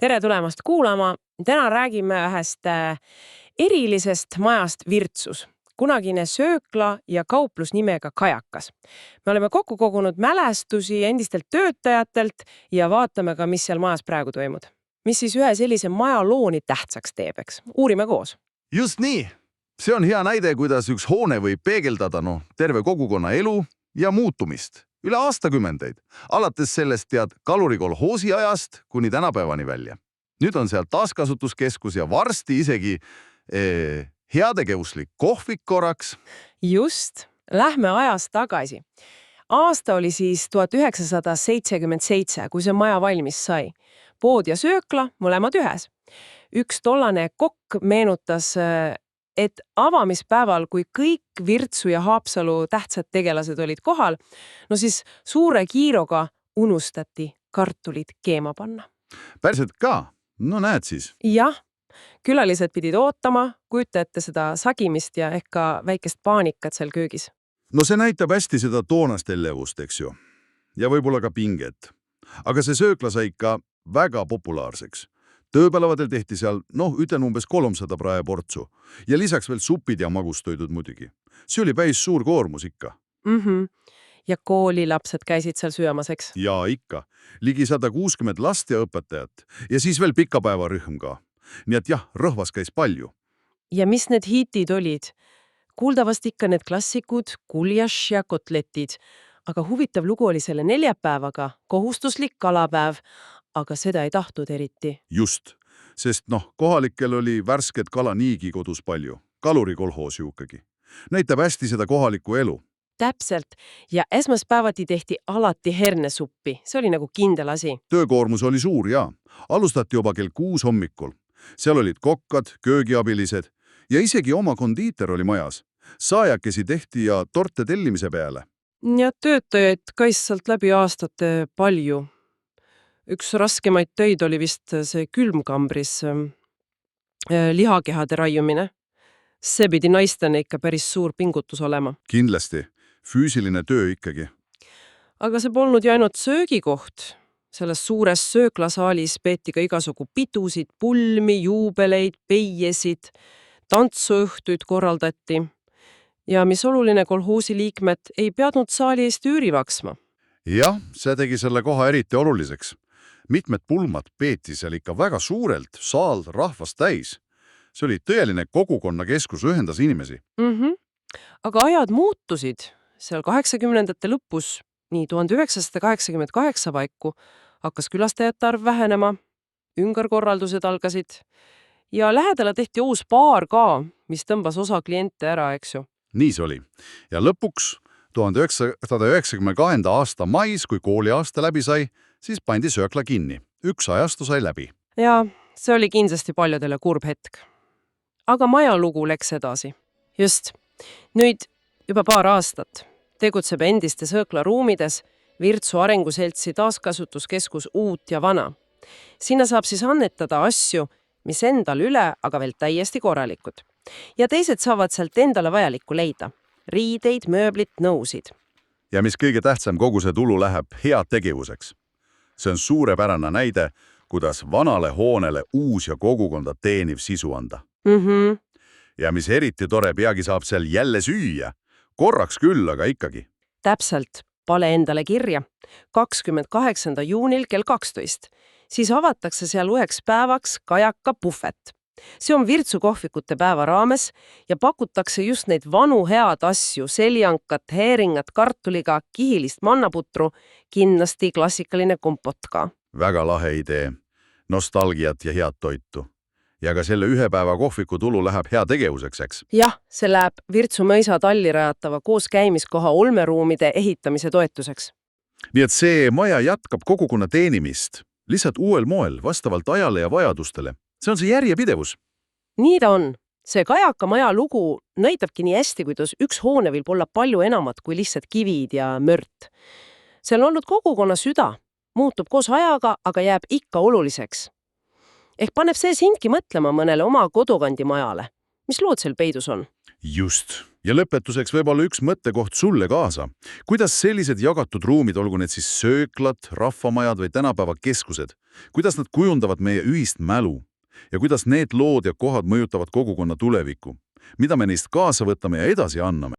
Tere tulemast kuulama! Täna räägime ühest erilisest majast Virtsus. Kunagine söökla ja kauplus nimega Kajakas. Me oleme kokku kogunud mälestusi endistelt töötajatelt ja vaatame ka, mis seal majas praegu toimub. Mis siis ühe sellise maja looni tähtsaks teeb, eks? Uurime koos. Just nii! See on hea näide, kuidas üks hoone võib peegeldada terve kogukonna elu ja muutumist. Üle aastakümneid, alates sellest kalurikolhoosi ajast kuni tänapäevani välja. Nüüd on seal taaskasutuskeskus ja varsti isegi heategevuslik kohvik korraks. Just, lähme ajas tagasi. Aasta oli siis 1977, kui see maja valmis sai. Pood ja söökla mõlemad ühes. Üks tollane kokk meenutas, et avamispäeval, kui kõik Virtsu ja Haapsalu tähtsad tegelased olid kohal, siis suure kiiroga unustati kartulid keema panna. Päriselt ka? No näed siis. Jah, külalised pidid ootama, kujuta ette seda sagimist ja ehk ka väikest paanikat seal köögis. No see näitab hästi seda toonast elevust, eks ju. Ja võib-olla ka pinget. Aga see söökla sai ikka väga populaarseks. Tööpäevadel tehti seal, ütlen umbes 300 praeportsu. Ja lisaks veel supid ja magustoidud muidugi. See oli päris suur koormus ikka. Ja koolilapsed käisid seal syömas, eks? Ja ikka. Ligi 160 last ja õpetajat. Ja siis veel pikapäevarühm ka. Nii et jah, rõhvas käis palju. Ja mis need hitid olid? Kuuldavast ikka need klassikud, kuljaš ja kotletid. Aga huvitav lugu oli selle neljapäevaga, kohustuslik kalapäev. Aga seda ei tahtnud eriti. Just, sest kohalikel oli värsket kala niigi kodus palju. Kalurikolhoos juukagi. Näitab hästi seda kohalikku elu. Täpselt. Ja esmaspäevati tehti alati hernesuppi. See oli nagu kindel asi. Töökoormus oli suur, jaa. Alustati juba kell 6 hommikul. Seal olid kokkad, köögiabilised ja isegi oma kondiiter oli majas. Saajakesi tehti ja torte tellimise peale. Ja töötajaid käis sealt läbi aastate palju. Üks raskemaid töid oli vist see külmkambris lihakehade raiumine. See pidi naistena ikka päris suur pingutus olema. Kindlasti. Füüsiline töö ikkagi. Aga see polnud ju ainult söögikoht. Selles suures sööklasaalis peeti ka igasugu pidusid, pulmi, juubeleid, peiesid, tantsuõhtuid korraldati. Ja mis oluline, kolhoosi liikmed ei peadnud saali eest üüri maksma. Jah, see tegi selle koha eriti oluliseks. Mitmed pulmad peeti seal ikka väga suurelt, saal rahvast täis. See oli tõeline kogukonnakeskus, ühendas inimesi. Aga ajad muutusid. Seal 80ndate lõpus, nii 1988 paiku, hakkas külastajate arv vähenema, ümberkorraldused algasid ja lähedale tehti uus baar ka, mis tõmbas osa kliente ära, eks ju. Nii see oli. Ja lõpuks 1992. aasta mais, kui kooliaasta läbi sai, siis pandi söökla kinni. Üks ajastu sai läbi. Ja see oli kindlasti paljudele kurb hetk. Aga maja lugu läks edasi. Just. Nüüd juba paar aastat tegutseb endiste söökla ruumides Virtsu arenguseltsi taaskasutuskeskus Uut ja Vana. Sinna saab siis annetada asju, mis endal üle, aga veel täiesti korralikud. Ja teised saavad sealt endale vajalikku leida. Riideid, mööblit, nõusid. Ja mis kõige tähtsam, kogu see tulu läheb head tegevuseks. See on suurepärane näide, kuidas vanale hoonele uus ja kogukonda teeniv sisu anda. Ja mis eriti tore, peagi saab seal jälle süüa. Korraks küll, aga ikkagi. Täpselt, pane endale kirja. 28. juunil kell 12. Siis avatakse seal üheks päevaks Kajaka puhvet. See on Virtsu kohvikute päeva raames ja pakutakse just neid vanu head asju, seljankat, heeringat, kartuliga, kihilist mannaputru, kindlasti klassikaline kompott ka. Väga lahe idee. Nostalgiat ja head toitu. Ja ka selle ühe päeva kohviku tulu läheb hea tegevuseks, eks? Jah, see läheb Virtsu mõisa talli rajatava koos käimiskoha olmeruumide ehitamise toetuseks. Nii et see maja jätkab kogukonna teenimist, lihtsalt uuel moel, vastavalt ajale ja vajadustele. See on see järjepidevus. Nii ta on. See Kajaka maja lugu näitabki nii hästi, kuidas üks hoone võib olla palju enamat kui lihtsalt kivid ja mört. See on olnud kogukonna süda, muutub koos ajaga, aga jääb ikka oluliseks. Ehk paneb see sindki mõtlema mõnele oma kodukandi majale. mis lood seal peidus on? Just. Ja lõpetuseks võib-olla üks mõttekoht sulle kaasa. Kuidas sellised jagatud ruumid, olgu need siis sööklad, rahvamajad või tänapäeva keskused, kuidas nad kujundavad meie ühist mälu ja kuidas need lood ja kohad mõjutavad kogukonna tulevikku? Mida me neist kaasa võtame ja edasi anname?